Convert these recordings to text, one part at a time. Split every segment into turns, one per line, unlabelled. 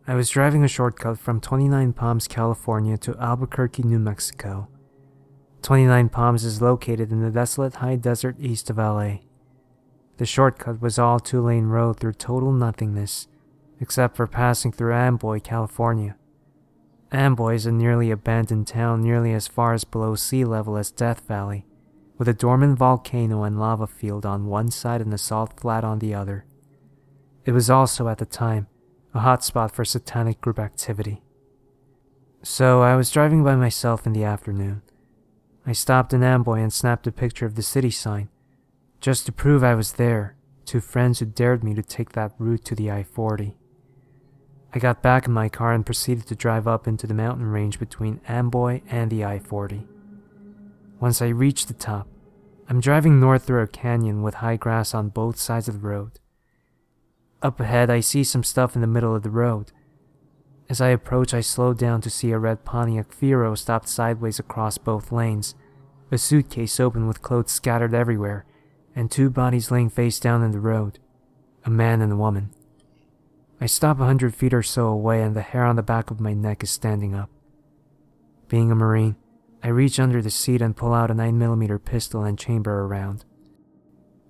I was driving a shortcut from 29 Palms, California to Albuquerque, New Mexico. 29 Palms is located in the desolate high desert east of LA. The shortcut was all two-lane road through total nothingness, except for passing through Amboy, California. Amboy is a nearly abandoned town nearly as far as below sea level as Death Valley, with a dormant volcano and lava field on one side and a salt flat on the other. It was also, at the time, a hotspot for satanic group activity. So I was driving by myself in the afternoon. I stopped in Amboy and snapped a picture of the city sign, just to prove I was there, to friends who dared me to take that route to the I-40. I got back in my car and proceeded to drive up into the mountain range between Amboy and the I-40. Once I reached the top, I'm driving north through a canyon with high grass on both sides of the road. Up ahead, I see some stuff in the middle of the road. As I approach, I slow down to see a red Pontiac Fiero stopped sideways across both lanes, a suitcase open with clothes scattered everywhere, and two bodies laying face down in the road, a man and a woman. I stop 100 feet or so away and the hair on the back of my neck is standing up. Being a Marine, I reach under the seat and pull out a 9mm pistol and chamber a round.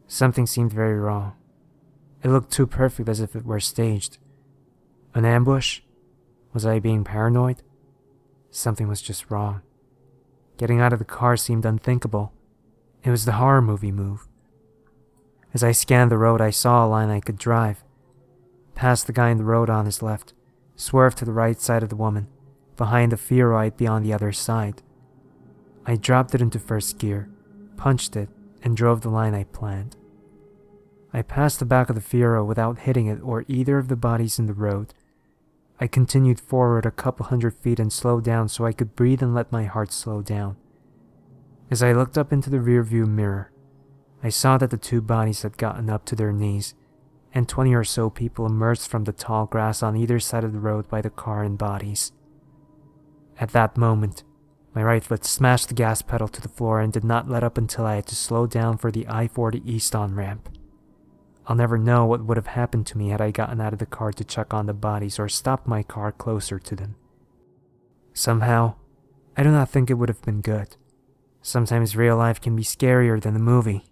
Something seemed very wrong. It looked too perfect, as if it were staged. An ambush? Was I being paranoid? Something was just wrong. Getting out of the car seemed unthinkable. It was the horror movie move. As I scanned the road, I saw a line I could drive. Past the guy in the road on his left, swerve to the right side of the woman. Behind the Fiero, I'd be on the other side. I dropped it into first gear, punched it, and drove the line I planned. I passed the back of the Fiero without hitting it or either of the bodies in the road. I continued forward a couple 100 feet and slowed down so I could breathe and let my heart slow down. As I looked up into the rearview mirror, I saw that the two bodies had gotten up to their knees, and 20 or so people emerged from the tall grass on either side of the road by the car and bodies. At that moment, my right foot smashed the gas pedal to the floor and did not let up until I had to slow down for the I-40 East on-ramp. I'll never know what would have happened to me had I gotten out of the car to check on the bodies or stopped my car closer to them. Somehow, I do not think it would have been good. Sometimes real life can be scarier than the movie.